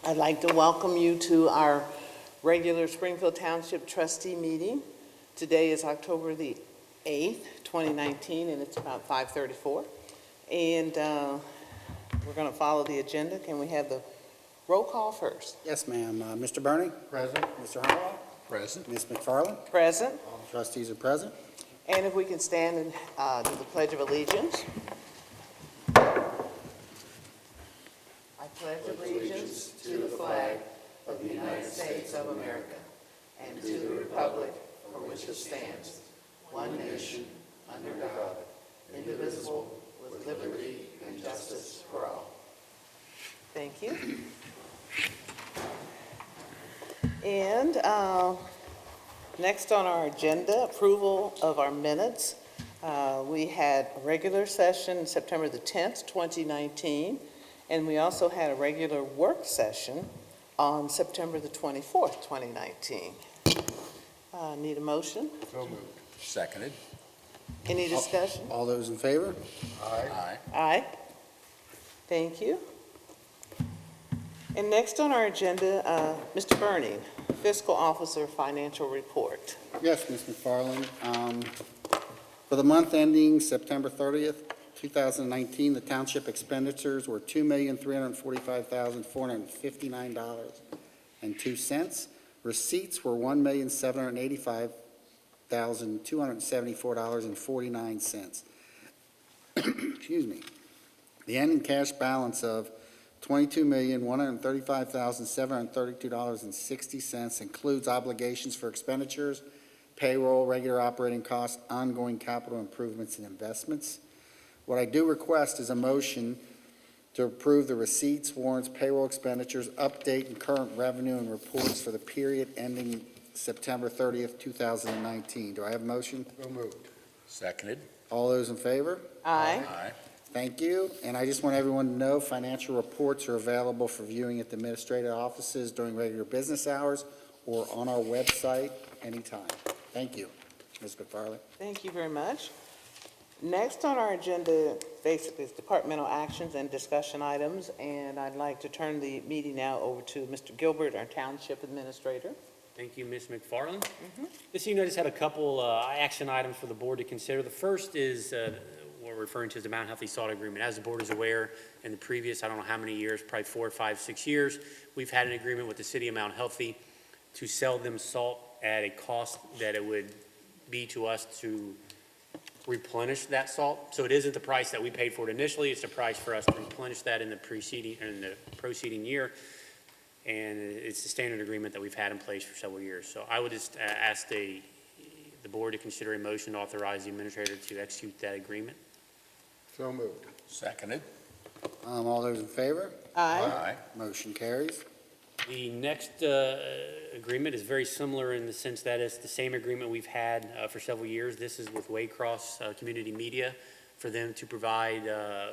I'd like to welcome you to our regular Springfield Township trustee meeting. Today is October the 8th, 2019, and it's about 5:34. And we're going to follow the agenda. Can we have the roll call first? Yes, ma'am. Mr. Bernie? Present. Mr. Harwell? Present. Ms. McFarland? Present. All trustees are present. And if we can stand and do the Pledge of Allegiance. I pledge allegiance to the flag of the United States of America and to the republic for which it stands, one nation, under God, indivisible, with liberty and justice for all. Thank you. And next on our agenda, approval of our minutes. We had a regular session September the 10th, 2019, and we also had a regular work session on September the 24th, 2019. Need a motion? So moved. Seconded. Any discussion? All those in favor? Aye. Aye. Thank you. And next on our agenda, Mr. Burning, Fiscal Officer Financial Report. Yes, Ms. McFarland. For the month ending September 30th, 2019, the township expenditures were $2,345,459.02. Receipts were $1,785,274.49. Excuse me. The ending cash balance of $22,135,732.60 includes obligations for expenditures, payroll, regular operating costs, ongoing capital improvements, and investments. What I do request is a motion to approve the receipts, warrants, payroll expenditures, update and current revenue and reports for the period ending September 30th, 2019. Do I have a motion? So moved. Seconded. All those in favor? Aye. Aye. Thank you. And I just want everyone to know financial reports are available for viewing at the administrative offices during regular business hours or on our website anytime. Thank you. Ms. McFarland. Thank you very much. Next on our agenda, basically, is departmental actions and discussion items, and I'd like to turn the meeting now over to Mr. Gilbert, our Township Administrator. Thank you, Ms. McFarland. This evening I just had a couple action items for the board to consider. The first is what we're referring to as the Mount Healthy Salt Agreement. As the board is aware, in the previous, I don't know how many years, probably 4, 5, 6 years, we've had an agreement with the city of Mount Healthy to sell them salt at a cost that it would be to us to replenish that salt. So it isn't the price that we paid for it initially, it's the price for us to replenish that in the proceeding year. And it's the standard agreement that we've had in place for several years. So I would just ask the board to consider a motion to authorize the administrator to execute that agreement. So moved. Seconded. All those in favor? Aye. Motion carries. The next agreement is very similar in the sense that it's the same agreement we've had for several years. This is with Waycross Community Media for them to provide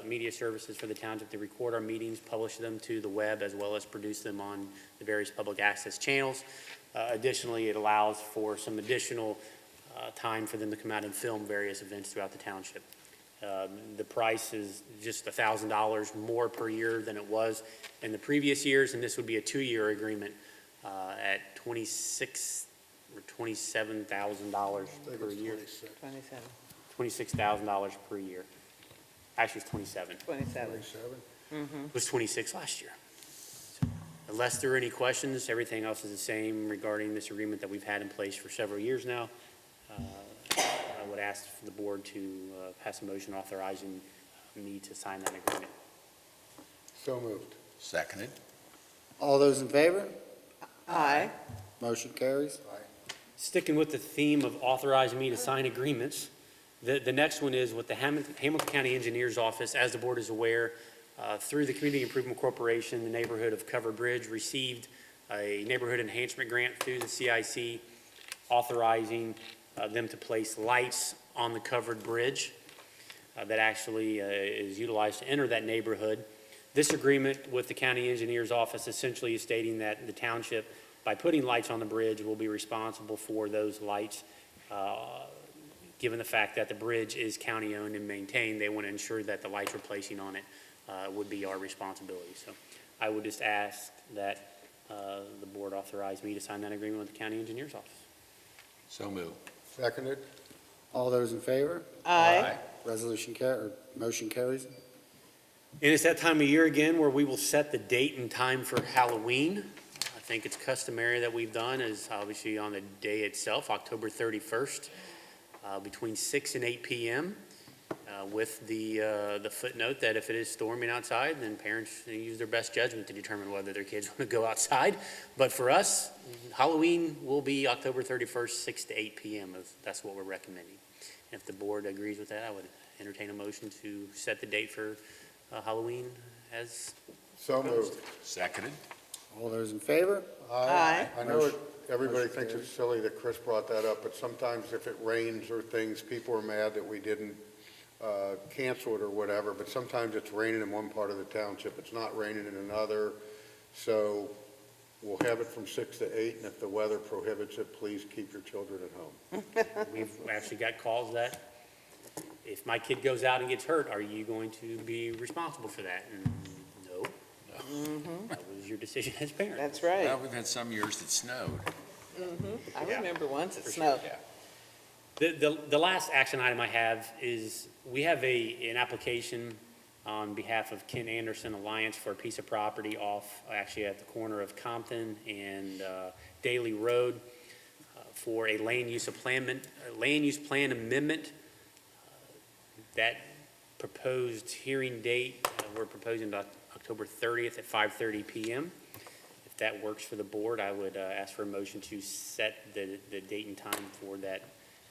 media services for the township to record our meetings, publish them to the web, as well as produce them on the various public access channels. Additionally, it allows for some additional time for them to come out and film various events throughout the township. The price is just $1,000 more per year than it was in the previous years, and this would be a 2-year agreement at $26,000 or $27,000 per year. 27. $26,000 per year. Actually, it's 27. 27. It was 26 last year. So, unless there are any questions, everything else is the same regarding this agreement that we've had in place for several years now. I would ask for the board to pass a motion authorizing me to sign that agreement. So moved. Seconded. All those in favor? Aye. Motion carries. Sticking with the theme of authorizing me to sign agreements, the next one is with the Hamilton County Engineers Office. As the board is aware, through the Community Improvement Corporation, the neighborhood of Covered Bridge received a neighborhood enhancement grant through the CIC authorizing them to place lights on the covered bridge that actually is utilized to enter that neighborhood. This agreement with the county engineer's office essentially is stating that the township, by putting lights on the bridge, will be responsible for those lights. Given the fact that the bridge is county owned and maintained, they want to ensure that the lights we're placing on it would be our responsibility. So I would just ask that the board authorize me to sign that agreement with the county engineer's office. So moved. Seconded. All those in favor? Aye. Motion carries. And it's that time of year again where we will set the date and time for Halloween. I think it's customary that we've done is obviously on the day itself, October 31st, between 6 and 8 p.m. With the footnote that if it is storming outside, then parents use their best judgment to determine whether their kids want to go outside. But for us, Halloween will be October 31st, 6 to 8 p.m. That's what we're recommending. If the board agrees with that, I would entertain a motion to set the date for Halloween as So moved. Seconded. All those in favor? Aye. I know everybody Motion thinks carries. it's silly that Chris brought that up, but sometimes if it rains or things, people are mad that we didn't cancel it or whatever, but sometimes it's raining in one part of the township, it's not raining in another, so we'll have it from 6 to 8, and if the weather prohibits it, please keep your children at home. we've actually got calls that if my kid goes out and gets hurt, are you going to be responsible for that? And no. That was your decision as parent. That's right. Well, we've had some years that snowed. I Yeah. remember once it For snowed. Yeah. The last action item I have is we have an application on behalf of Ken Anderson Alliance for a piece of property off, actually at the corner of Compton and Daly Road for a land use plan amendment. That proposed hearing date, we're proposing October 30th at 5:30 p.m. If that works for the board, I would ask for a motion to set the date and time for that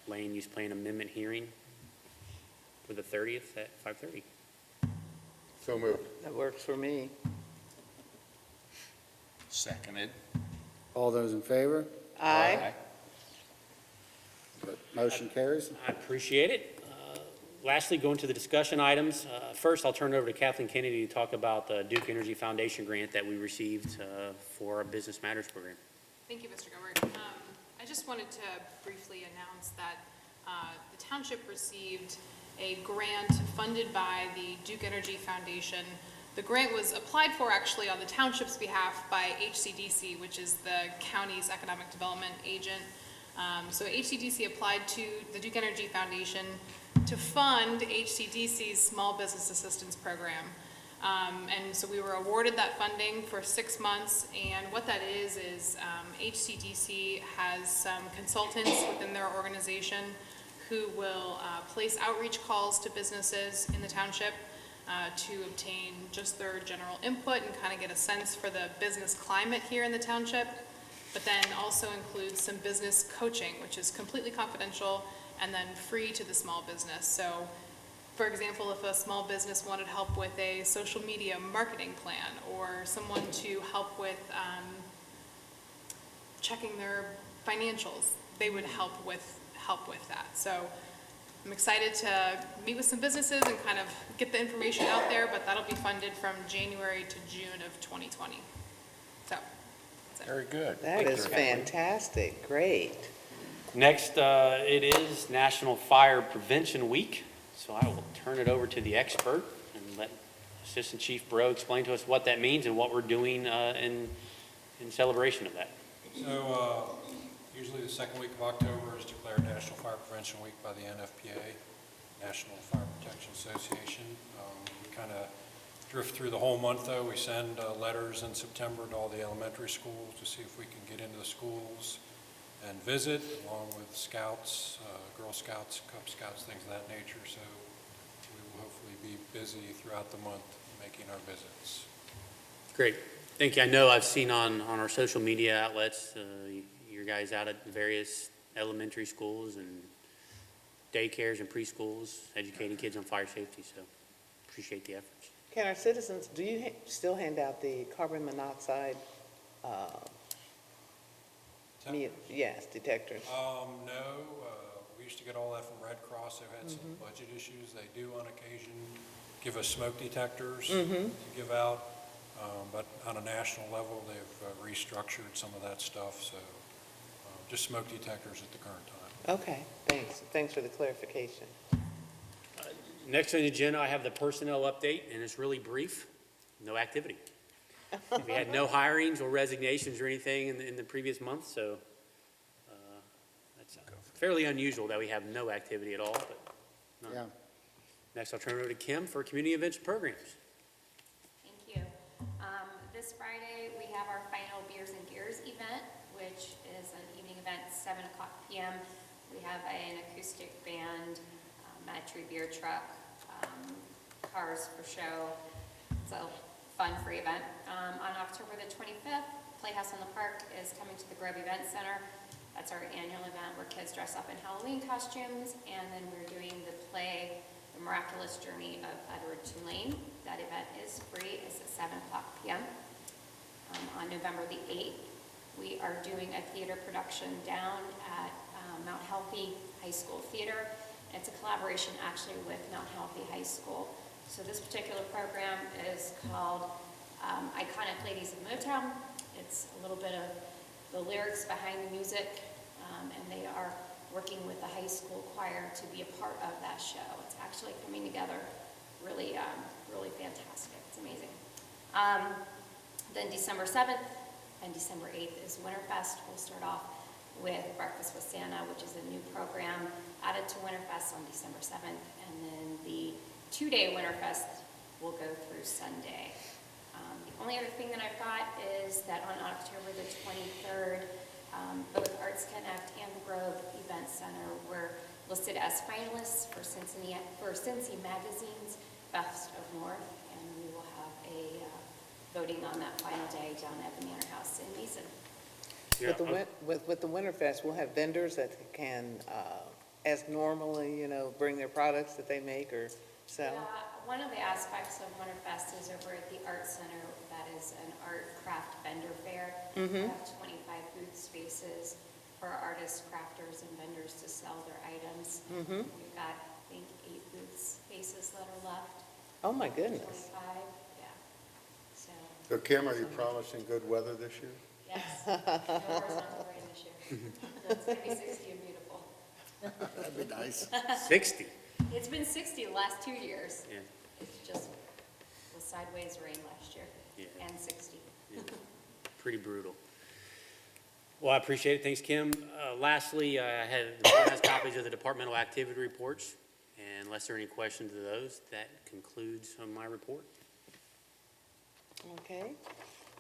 land use plan amendment hearing for the 30th at 5:30. So moved. That works for me. Seconded. All those in favor? Aye. Motion carries. I appreciate it. Lastly, going to the discussion items. First, I'll turn it over to Kathleen Kennedy to talk about the Duke Energy Foundation grant that we received for our Business Matters program. Thank you, Mr. Gilbert. I just wanted to briefly announce that the township received a grant funded by the Duke Energy Foundation. The grant was applied for actually on the township's behalf by HCDC, which is the county's economic development agent. So HCDC applied to the Duke Energy Foundation to fund HCDC's Small Business Assistance Program. And so we were awarded that funding for 6 months, and what that is HCDC has some consultants within their organization who will place outreach calls to businesses in the township to obtain just their general input and kind of get a sense for the business climate here in the township, but then also includes some business coaching, which is completely confidential and then free to the small business. So, for example, if a small business wanted help with a social media marketing plan or someone to help with checking their financials, they would help with that. So I'm excited to meet with some businesses and kind of get the information out there, but that'll be funded from January to June of 2020. So, that's it. Very good. That Thank is you. fantastic. Great. Next, it is National Fire Prevention Week, so I will turn it over to the expert and let Assistant Chief Bro explain to us what that means and what we're doing in celebration of that. So, usually the second week of October is declared National Fire Prevention Week by the NFPA, National Fire Protection Association. We kind of drift through the whole month, though. We send letters in September to all the elementary schools to see if we can get into the schools and visit, along with Scouts, Girl Scouts, Cub Scouts, things of that nature. So we will hopefully be busy throughout the month making our visits. Great. Thank you. I know I've seen on our social media outlets, your guys out at various elementary schools and daycares and preschools, educating kids on fire safety, so appreciate the efforts. Can our citizens, do you still hand out the carbon monoxide, yes, detectors? No, we used to get all that from Red Cross. They've had some budget issues. They do on occasion give us smoke detectors to give out, but on a national level, they've restructured some of that stuff, so just smoke detectors at the current time. Okay, thanks. Thanks for the clarification. Next on the agenda, I have the personnel update, and it's really brief, no activity. We had no hirings or resignations or anything in the previous month, so that's fairly unusual that we have no activity at all, but none. Yeah. Next, I'll turn it over to Kim for community events and programs. Thank you. This Friday, we have our final Beers and Gears event, which is an evening event, 7 o'clock p.m. We have an acoustic band, Mad Tree Beer Truck, cars for show. It's a fun, free event. On October the 25th, Playhouse in the Park is coming to the Grove Event Center. That's our annual event where kids dress up in Halloween costumes, and then we're doing the play, The Miraculous Journey of Edward Tulane. That event is free. It's at 7 o'clock p.m. On November the 8th, we are doing a theater production down at Mount Healthy High School Theater. It's a collaboration actually with Mount Healthy High School. So this particular program is called Iconic Ladies of Motown. It's a little bit of the lyrics behind the music, and they are working with the high school choir to be a part of that show. It's actually coming together really, really fantastic. It's amazing. Then December 7th and December 8th is Winterfest. We'll start off with Breakfast with Santa, which is a new program added to Winterfest on December 7th, and then the 2-day Winterfest will go through Sunday. The only other thing that I've got is that on October the 23rd, both Arts Connect and the Grove Event Center were listed as finalists for Cincy Magazine's Best of North, and we will have a voting on that final day down at the Manor House in Mason. With the Winterfest, we'll have vendors that can, as normally, bring their products that they make or sell. One of the aspects of Winterfest is over at the Art Center. That is an art craft vendor fair. We have 25 booth spaces for artists, crafters, and vendors to sell their items. We've got, I think, 8 booth spaces that are left. Oh, my goodness. 25, yeah. So Kim, are you promising good weather this year? Yes, no horizontal rain this year. It's going to be 60 and beautiful. That'd be nice. 60. It's been 60 the last 2 years. Yeah. It's just was sideways rain last year. Yeah. And 60. Pretty brutal. Well, I appreciate it. Thanks, Kim. Lastly, the board has copies of the departmental activity reports, and unless there are any questions of those, that concludes my report. Okay.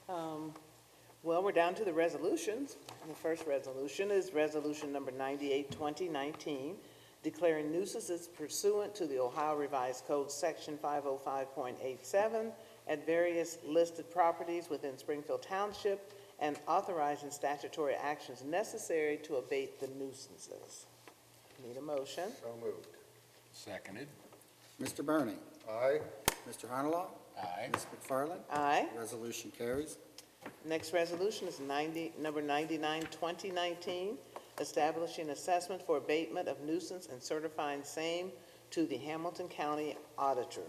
Well, we're down to the resolutions. The first resolution is Resolution Number 98, 2019, declaring nuisances pursuant to the Ohio Revised Code, Section 505.87, at various listed properties within Springfield Township, and authorizing statutory actions necessary to abate the nuisances. Need a motion? So moved. Seconded. Mr. Burning. Aye. Mr. Honalaw. Aye. Ms. McFarland. Aye. Resolution carries. Next resolution is number 99, 2019, establishing assessment for abatement of nuisance and certifying same to the Hamilton County Auditor.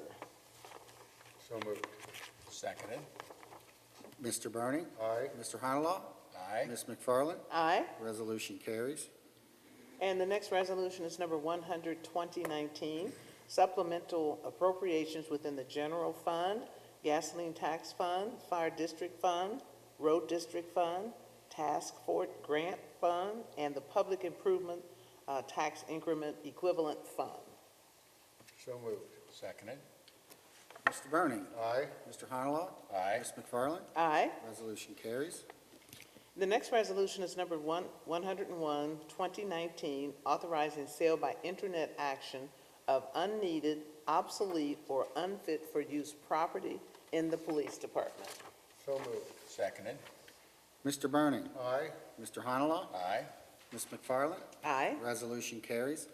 So moved. Seconded. Mr. Burning. Aye. Mr. Honalaw. Aye. Ms. McFarland. Aye. Resolution carries. And the next resolution is number 100, 2019, supplemental appropriations within the general fund, gasoline tax fund, fire district fund, road district fund, task force grant fund, and the public improvement tax increment equivalent fund. So moved. Seconded. Mr. Burning. Aye. Mr. Honalaw. Aye. Ms. McFarland. Aye. Resolution carries. The next resolution is number 101, 2019, authorizing sale by internet action of unneeded, obsolete, or unfit for use property in the police department. So moved. Seconded. Mr. Burning. Aye. Mr. Honalaw. Aye. Ms. McFarland. Aye. Resolution carries.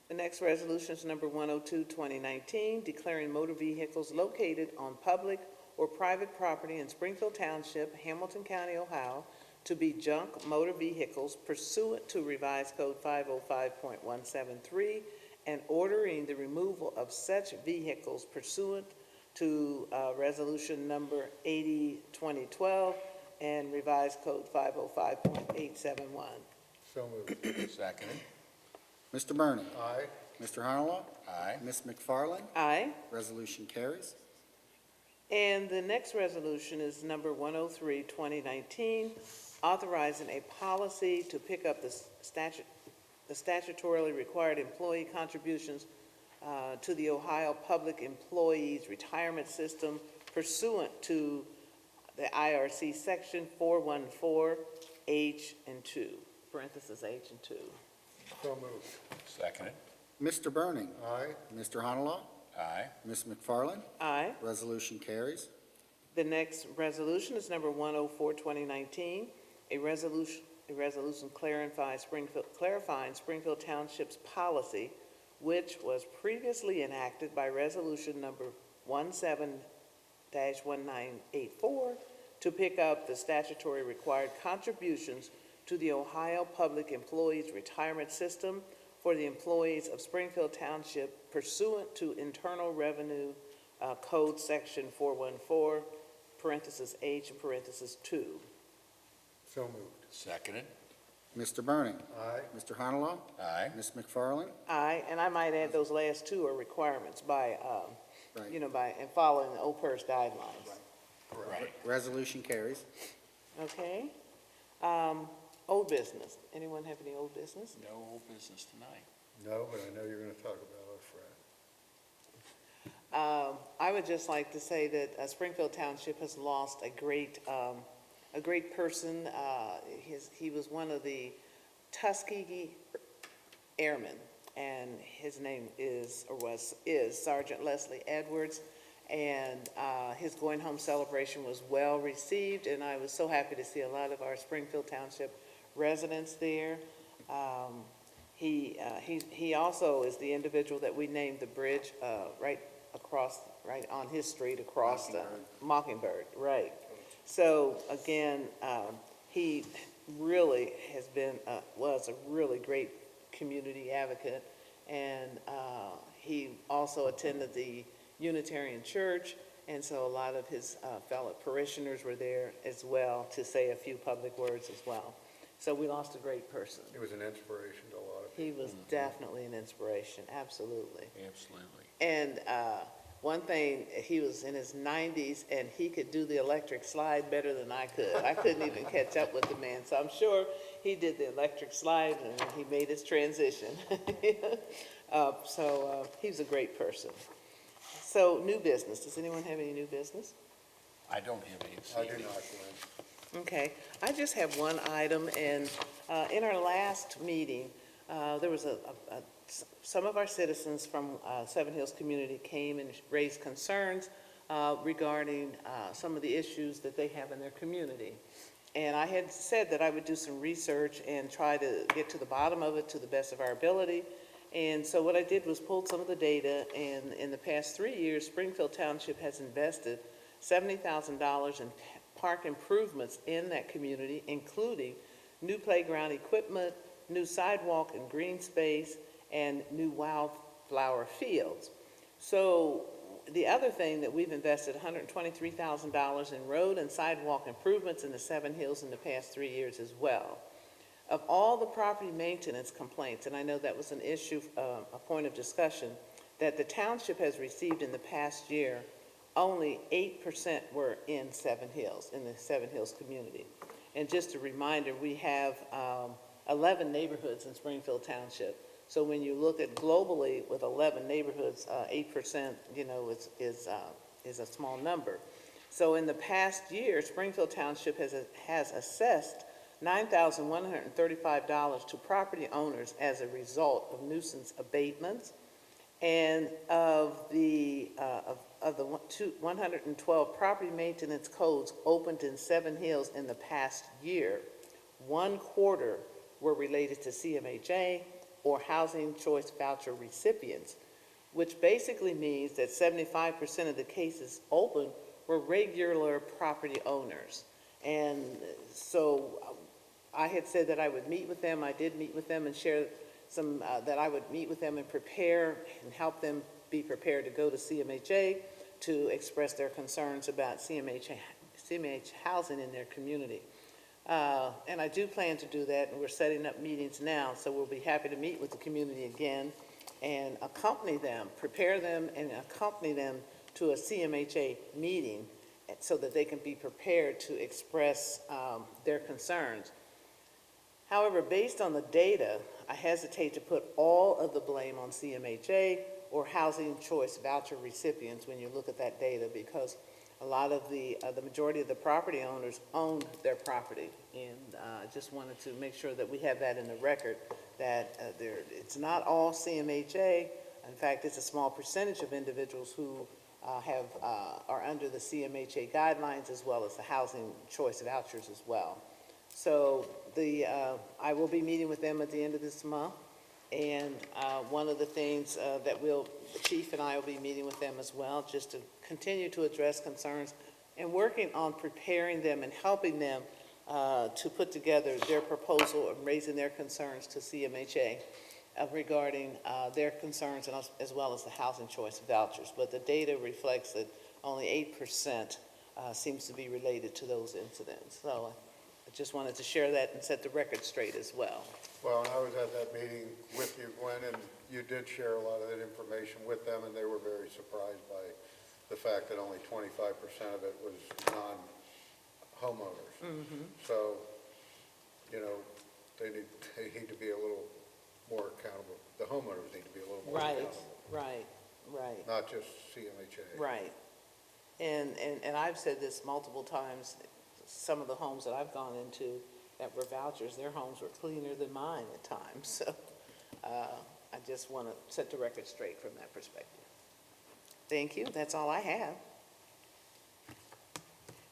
The next resolution is number 102, 2019, declaring motor vehicles located on public or private property in Springfield Township, Hamilton County, Ohio, to be junk motor vehicles pursuant to Revised Code 505.173, and ordering the removal of such vehicles pursuant to Resolution Number 80, 2012, and Revised Code 505.871. So moved. Seconded. Mr. Burning. Aye. Mr. Honalaw. Aye. Ms. McFarland. Aye. Resolution carries. And the next resolution is number 103, 2019, authorizing a policy to pick up the statutorily required employee contributions to the Ohio Public Employees Retirement System pursuant to the IRC Section 414H and 2, parentheses H and 2. So moved. Seconded. Mr. Burning. Aye. Mr. Honalaw. Aye. Ms. McFarland. Aye. Resolution carries. The next resolution is number 104, 2019, a resolution clarifying Springfield Township's policy, which was previously enacted by resolution number 17-1984 to pick up the statutory required contributions to the Ohio Public Employees Retirement System for the employees of Springfield Township pursuant to Internal Revenue Code Section 414, parentheses H and parentheses 2. So moved. Seconded. Mr. Burning. Aye. Mr. Honalaw. Aye. Ms. McFarland. Aye, and I might add those last two are requirements by, Right. and following the OPERS guidelines. Right. Resolution carries. Okay? Old business. Anyone have any old business? No old business tonight. No, but I know you're going to talk about our friend. I would just like to say that Springfield Township has lost a great person. He was one of the Tuskegee Airmen, and his name is Sergeant Leslie Edwards. And his going home celebration was well received, and I was so happy to see a lot of our Springfield Township residents there. He also is the individual that we named the bridge right on his street across Mockingbird, right. So again, he really was a really great community advocate, and he also attended the Unitarian Church, and so a lot of his fellow parishioners were there as well to say a few public words as well. So we lost a great person. He was an inspiration to a lot of people. He was definitely an inspiration, absolutely. Absolutely. And one thing, he was in his 90s, and he could do the electric slide better than I could. I couldn't even catch up with the man, so I'm sure he did the electric slide, and he made his transition. So he was a great person. So, new business. Does anyone have any new business? I don't have any this I do evening. not, Glenn. Okay. I just have one item, and in our last meeting, there was some of our citizens from Seven Hills community came and raised concerns regarding some of the issues that they have in their community. And I had said that I would do some research and try to get to the bottom of it to the best of our ability. And so what I did was pull some of the data, and in the past 3 years, Springfield Township has invested $70,000 in park improvements in that community, including new playground equipment, new sidewalk and green space, and new wildflower fields. So the other thing that we've invested $123,000 in road and sidewalk improvements in the Seven Hills in the past 3 years as well. Of all the property maintenance complaints, and I know that was an issue, a point of discussion, that the township has received in the past year, only 8% were in Seven Hills, in the Seven Hills community. And just a reminder, we have 11 neighborhoods in Springfield Township. So when you look at globally with 11 neighborhoods, 8%, is a small number. So in the past year, Springfield Township has assessed $9,135 to property owners as a result of nuisance abatements. And of the 112 property maintenance codes opened in Seven Hills in the past year, 1/4 were related to CMHA or Housing Choice Voucher recipients, which basically means that 75% of the cases open were regular property owners. And so I had said that I would meet with them. I did meet with them and share some, that I would meet with them and prepare and help them be prepared to go to CMHA to express their concerns about CMH housing in their community. And I do plan to do that, and we're setting up meetings now, so we'll be happy to meet with the community again and accompany them, prepare them and accompany them to a CMHA meeting so that they can be prepared to express their concerns. However, based on the data, I hesitate to put all of the blame on CMHA or housing choice voucher recipients when you look at that data, because a lot of the majority of the property owners own their property. And I just wanted to make sure that we have that in the record, that it's not all CMHA. In fact, it's a small percentage of individuals who are under the CMHA guidelines, as well as the housing choice vouchers as well. So I will be meeting with them at the end of this month, and one of the things that the chief and I will be meeting with them as well, just to continue to address concerns and working on preparing them and helping them to put together their proposal and raising their concerns to CMHA regarding their concerns, and as well as the housing choice vouchers. But the data reflects that only 8% seems to be related to those incidents. So I just wanted to share that and set the record straight as well. Well, and I was at that meeting with you, Gwen, and you did share a lot of that information with them, and they were very surprised by the fact that only 25% of it was non-homeowners. Mm-hmm. So, you know, they need to be a little more accountable. The homeowners need to be a little more accountable. Right. Not just CMHA. Right. And I've said this multiple times. Some of the homes that I've gone into that were vouchers, their homes were cleaner than mine at times. So I just want to set the record straight from that perspective. Thank you. That's all I have.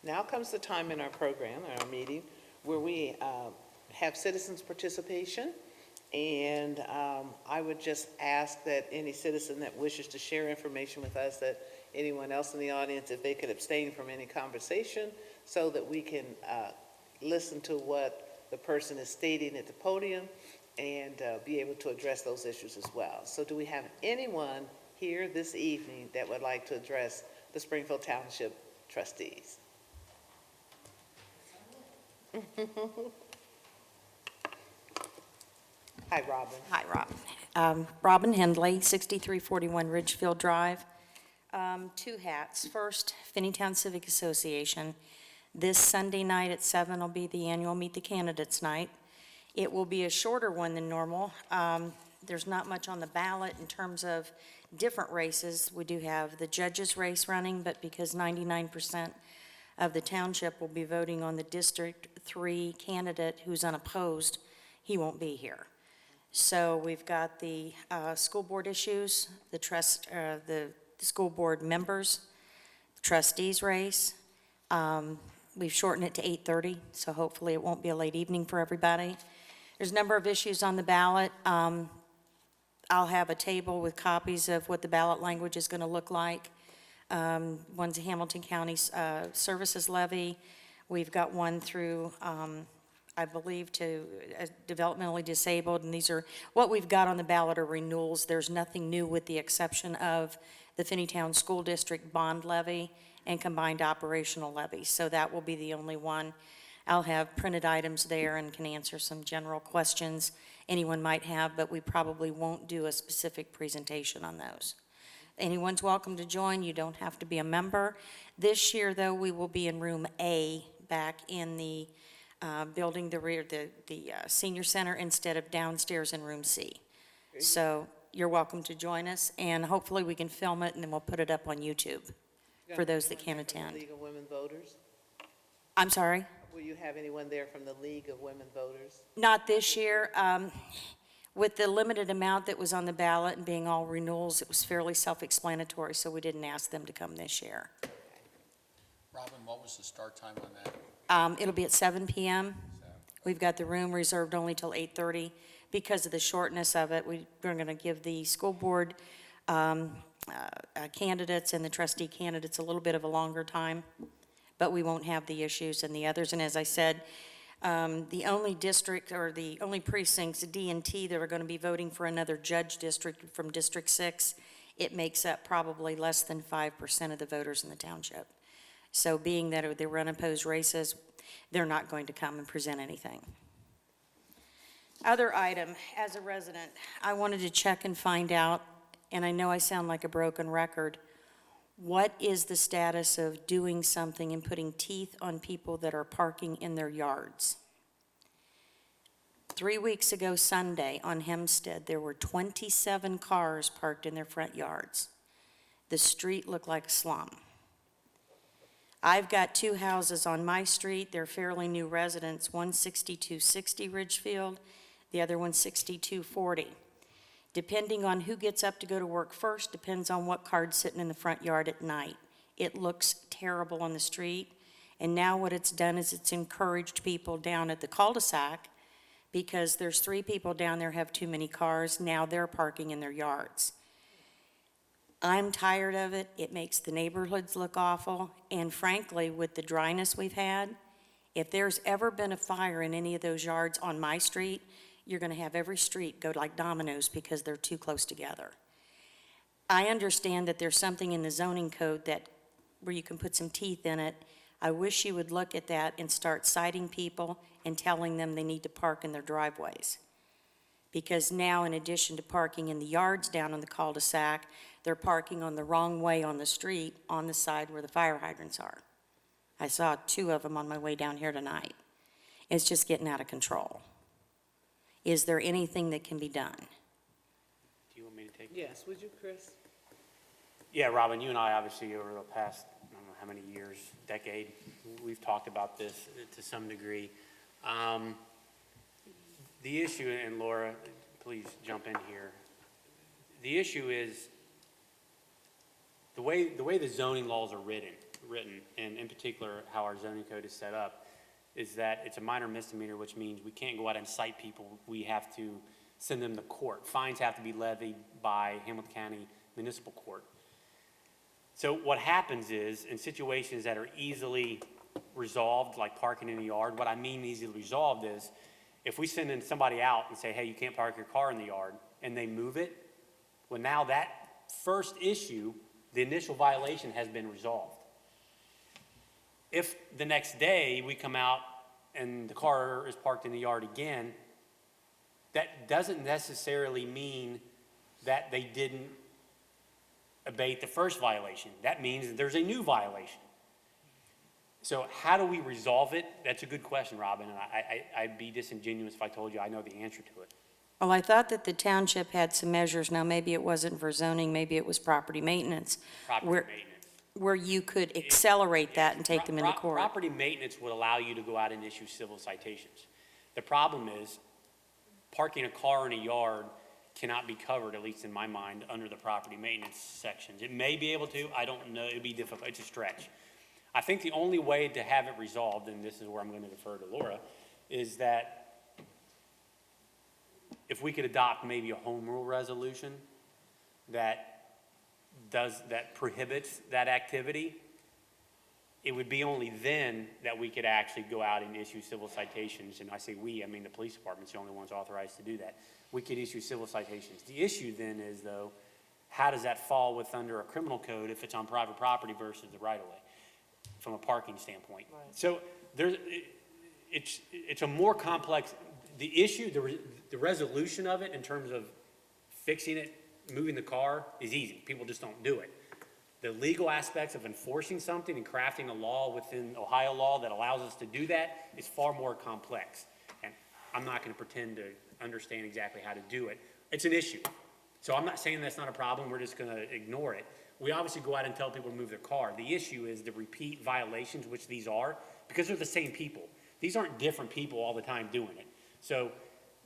Now comes the time in our program, our meeting, where we have citizens' participation. And I would just ask that any citizen that wishes to share information with us, that anyone else in the audience, if they could abstain from any conversation so that we can listen to what the person is stating at the podium and be able to address those issues as well. So do we have anyone here this evening that would like to address the Springfield Township trustees? Hi, Robin. Hi, Rob. Robin Hindley, 6341 Ridgefield Drive. Two hats. First, Finneytown Civic Association. This Sunday night at 7 will be the annual Meet the Candidates night. It will be a shorter one than normal. There's not much on the ballot in terms of different races. We do have the judges race running, but because 99% of the township will be voting on the District 3 candidate who's unopposed, he won't be here. So we've got the school board issues, the school board members, trustees race. We've shortened it to 8:30, so hopefully it won't be a late evening for everybody. There's a number of issues on the ballot. I'll have a table with copies of what the ballot language is going to look like. One's a Hamilton County Services Levy. We've got one through I believe, to developmentally disabled, and these are, what we've got on the ballot are renewals. There's nothing new with the exception of the Finneytown School District bond levy and combined operational levy. So that will be the only one. I'll have printed items there and can answer some general questions anyone might have, but we probably won't do a specific presentation on those. Anyone's welcome to join. You don't have to be a member. This year, though, we will be in room A back in the building, the senior center, instead of downstairs in room C. So you're welcome to join us, and hopefully we can film it and then we'll put it up on YouTube for those that can't attend. League of Women Voters? I'm sorry? Will you have anyone there from the League of Women Voters? Not this year. With the limited amount that was on the ballot and being all renewals, it was fairly self-explanatory, so we didn't ask them to come this year. Robin, what was the start time on that? It'll be at 7 p.m. We've got the room reserved only till 8:30. Because of the shortness of it, we're going to give the school board candidates and the trustee candidates a little bit of a longer time, but we won't have the issues and the others. And as I said, the only district or the only precincts, D and T, that are going to be voting for another judge district from District 6, it makes up probably less than 5% of the voters in the township. So being that they were unopposed races, they're not going to come and present anything. Other item, as a resident, I wanted to check and find out, and I know I sound like a broken record, What is the status of doing something and putting teeth on people that are parking in their yards? 3 weeks ago Sunday on Hempstead, there were 27 cars parked in their front yards. The street looked like a slum. I've got 2 houses on my street. They're fairly new residents, one 6260 Ridgefield, the other one 6240. Depending on who gets up to go to work first, depends on what car's sitting in the front yard at night. It looks terrible on the street, and now what it's done is it's encouraged people down at the cul-de-sac, because there's 3 people down there have too many cars, now they're parking in their yards. I'm tired of it. It makes the neighborhoods look awful, and frankly, with the dryness we've had, if there's ever been a fire in any of those yards on my street, you're going to have every street go like dominoes because they're too close together. I understand that there's something in the zoning code that, where you can put some teeth in it. I wish you would look at that and start citing people and telling them they need to park in their driveways. Because now, in addition to parking in the yards down on the cul-de-sac, they're parking on the wrong way on the street, on the side where the fire hydrants are. I saw 2 of them on my way down here tonight. It's just getting out of control. Is there anything that can be done? Do you want me to take? Yes, would you, Chris? Yeah, Robin, you and I, obviously, over the past, I don't know how many years, decade, we've talked about this to some degree. The issue, and Laura, please jump in here. The issue is the way the zoning laws are written, and in particular how our zoning code is set up, is that it's a minor misdemeanor, which means we can't go out and cite people. We have to send them to court. Fines have to be levied by Hamilton County Municipal Court. So what happens is, in situations that are easily resolved, like parking in the yard, what I mean easily resolved is, if we send in somebody out and say, hey, you can't park your car in the yard, and they move it, well, now that first issue, the initial violation has been resolved. If the next day we come out and the car is parked in the yard again, that doesn't necessarily mean that they didn't abate the first violation. That means that there's a new violation. So how do we resolve it? That's a good question, Robin, and I'd be disingenuous if I told you I know the answer to it. Well, I thought that the township had some measures. Now, maybe it wasn't for zoning, maybe it was property maintenance. Property maintenance. Where you could accelerate that and take them into court. Property maintenance would allow you to go out and issue civil citations. The problem is, parking a car in a yard cannot be covered, at least in my mind, under the property maintenance sections. It may be able to, I don't know, it'd be difficult, it's a stretch. I think the only way to have it resolved, and this is where I'm going to defer to Laura, is that if we could adopt maybe a home rule resolution that prohibits that activity, it would be only then that we could actually go out and issue civil citations. And I say we, I mean the police department's the only ones authorized to do that. We could issue civil citations. The issue then is, though, how does that fall with under a criminal code if it's on private property versus the right-of-way from a parking standpoint? Right. So it's a more complex, the issue, the resolution of it in terms of fixing it, moving the car is easy. People just don't do it. The legal aspects of enforcing something and crafting a law within Ohio law that allows us to do that is far more complex. And I'm not going to pretend to understand exactly how to do it. It's an issue. So I'm not saying that's not a problem. We're just going to ignore it. We obviously go out and tell people to move their car. The issue is the repeat violations, which these are, because they're the same people. These aren't different people all the time doing it. So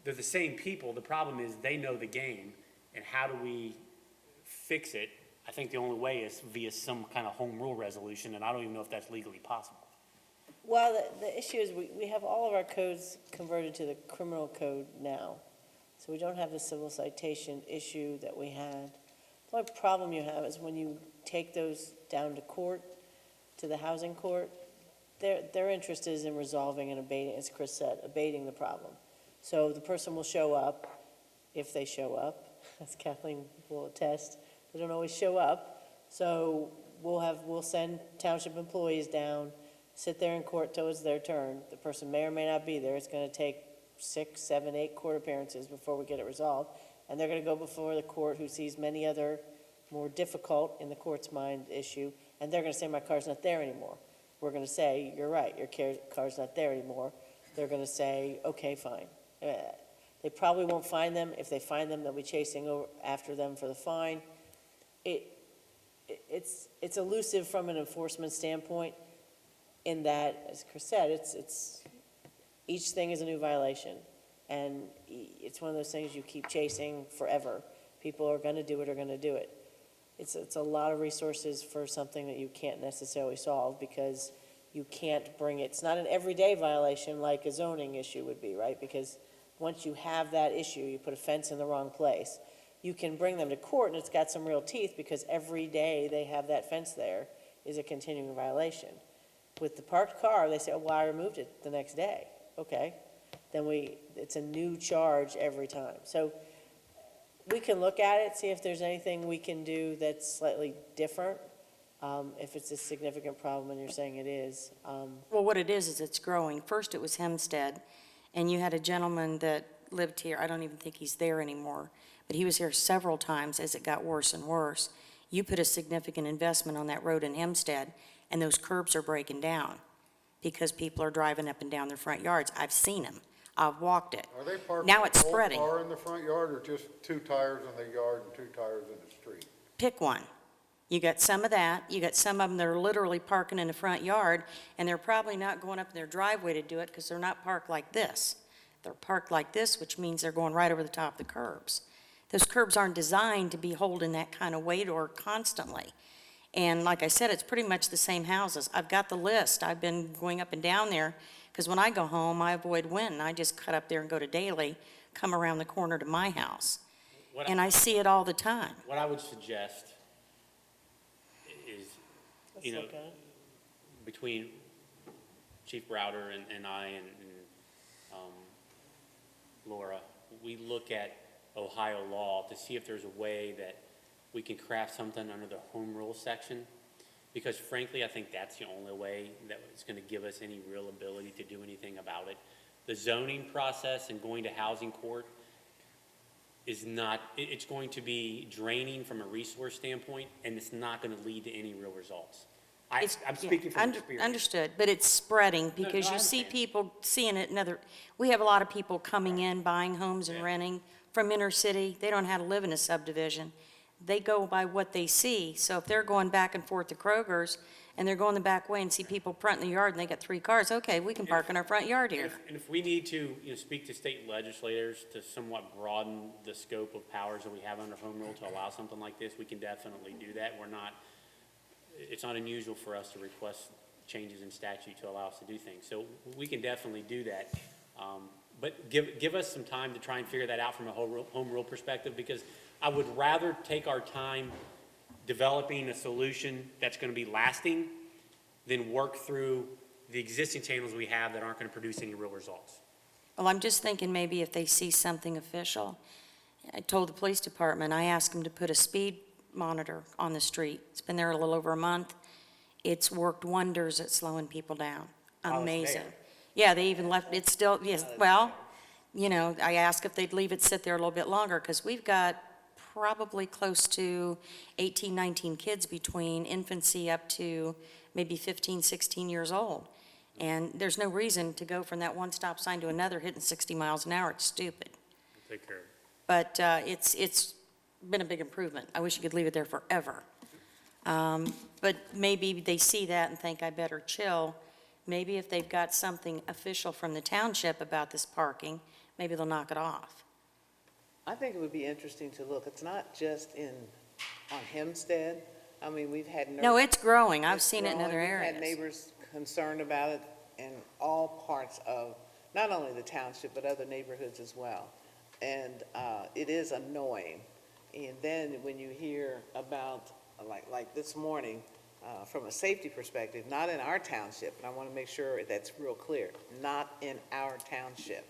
they're the same people. The problem is they know the game. And how do we fix it? I think the only way is via some kind of home rule resolution, and I don't even know if that's legally possible. Well, the issue is we have all of our codes converted to the criminal code now. So we don't have the civil citation issue that we had. The only problem you have is when you take those down to court, to the housing court, their interest is in resolving and abating, as Chris said, abating the problem. So the person will show up, if they show up, as Kathleen will attest, they don't always show up. So we'll send township employees down, sit there in court till it's their turn. The person may or may not be there. It's going to take 6, 7, 8 court appearances before we get it resolved. And they're going to go before the court who sees many other more difficult in the court's mind issue, and they're gonna say, my car's not there anymore. We're gonna say, you're right, your car's not there anymore. They're gonna say, okay, fine. They probably won't find them. If they find them, they'll be chasing after them for the fine. It's elusive from an enforcement standpoint in that, as Chris said, it's each thing is a new violation. And it's one of those things you keep chasing forever. People are gonna do it. It's a lot of resources for something that you can't necessarily solve because you can't bring it. It's not an everyday violation like a zoning issue would be, right? Because once you have that issue, you put a fence in the wrong place, you can bring them to court and it's got some real teeth because every day they have that fence there is a continuing violation. With the parked car, they say, oh, well, I removed it the next day. Okay, then it's a new charge every time. So we can look at it, see if there's anything we can do that's slightly different, if it's a significant problem, and you're saying it is. Well, what it is it's growing. First, it was Hempstead, and you had a gentleman that lived here. I don't even think he's there anymore, but he was here several times as it got worse and worse. You put a significant investment on that road in Hempstead, and those curbs are breaking down because people are driving up and down their front yards. I've seen them. I've walked it. Are they parking Now it's the whole spreading. car in the front yard or just 2 tires in the yard and 2 tires in the street? Pick one. You got some of that. You got some of them that are literally parking in the front yard, and they're probably not going up in their driveway to do it because they're not parked like this. They're parked like this, which means they're going right over the top of the curbs. Those curbs aren't designed to be holding that kind of weight or constantly. And like I said, it's pretty much the same houses. I've got the list. I've been going up and down there because when I go home, I avoid Winton. I just cut up there and go to Daly, come around the corner to my house. And I see it all the time. What I would suggest is, you know, Let's look at it. between Chief Browder and I and Laura, we look at Ohio law to see if there's a way that we can craft something under the home rule section. Because frankly, I think that's the only way that it's going to give us any real ability to do anything about it. The zoning process and going to housing court is not, it's going to be draining from a resource standpoint, and it's not going to lead to any real results. I'm speaking from experience. Understood, but it's spreading because I you see understand. people seeing it we have a lot of people coming in, buying homes and Yeah. renting from inner city. They don't know how to live in a subdivision. They go by what they see. So if they're going back and forth to Kroger's and they're going the back way and see people front in the yard and they got 3 cars, okay, we can park in our front yard here. And if we need to, speak to state legislators to somewhat broaden the scope of powers that we have under home rule to allow something like this, we can definitely do that. It's not unusual for us to request changes in statute to allow us to do things. So we can definitely do that. But give us some time to try and figure that out from a home rule perspective, because I would rather take our time developing a solution that's going to be lasting than work through the existing channels we have that aren't going to produce any real results. Well, I'm just thinking maybe if they see something official. I told the police department, I asked them to put a speed monitor on the street. It's been there a little over a month. It's worked wonders at slowing people down. While it's Amazing. there. Yeah, they even left, it's still, yes, well, I asked if they'd leave it sit there a little bit longer, because we've got probably close to 18, 19 kids between infancy up to maybe 15, 16 years old. And there's no reason to go from that one stop sign to another hitting 60 miles an hour. It's stupid. Take care of it. But it's been a big improvement. I wish you could leave it there forever. But maybe they see that and think, I better chill. Maybe if they've got something official from the township about this parking, maybe they'll knock it off. I think it would be interesting to look. It's not just on Hempstead. I mean, we've had. No, it's growing. I've It's seen it in growing. other We've areas. had neighbors concerned about it in all parts of, not only the township, but other neighborhoods as well. And it is annoying. And then when you hear about, like this morning, from a safety perspective, not in our township, and I want to make sure that's real clear, not in our township.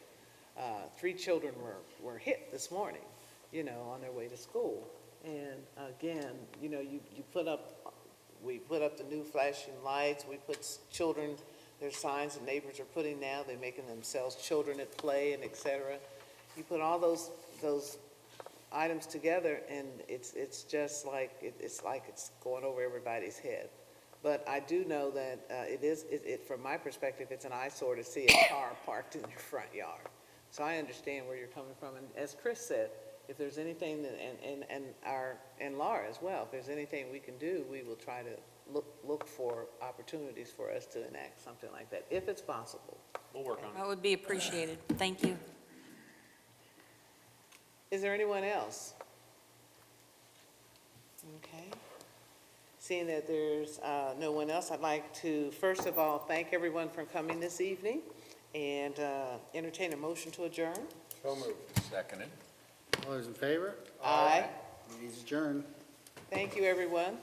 3 children were hit this morning, on their way to school. And again, we put up the new flashing lights, we put children, there's signs that neighbors are putting now, they're making themselves children at play and et cetera. You put all those items together, and it's just like, it's like it's going over everybody's head. But I do know that from my perspective, it's an eyesore to see a car parked in your front yard. So I understand where you're coming from, and as Chris said, if there's anything that, and Laura as well, if there's anything we can do, we will try to look for opportunities for us to enact something like that, if it's possible. We'll work on it. That would be appreciated. Thank you. Is there anyone else? Okay. Seeing that there's no one else, I'd like to, first of all, thank everyone for coming this evening and entertain a motion to adjourn. So moved. Seconded. All those in favor? Aye. Meeting is adjourned. Thank you, everyone.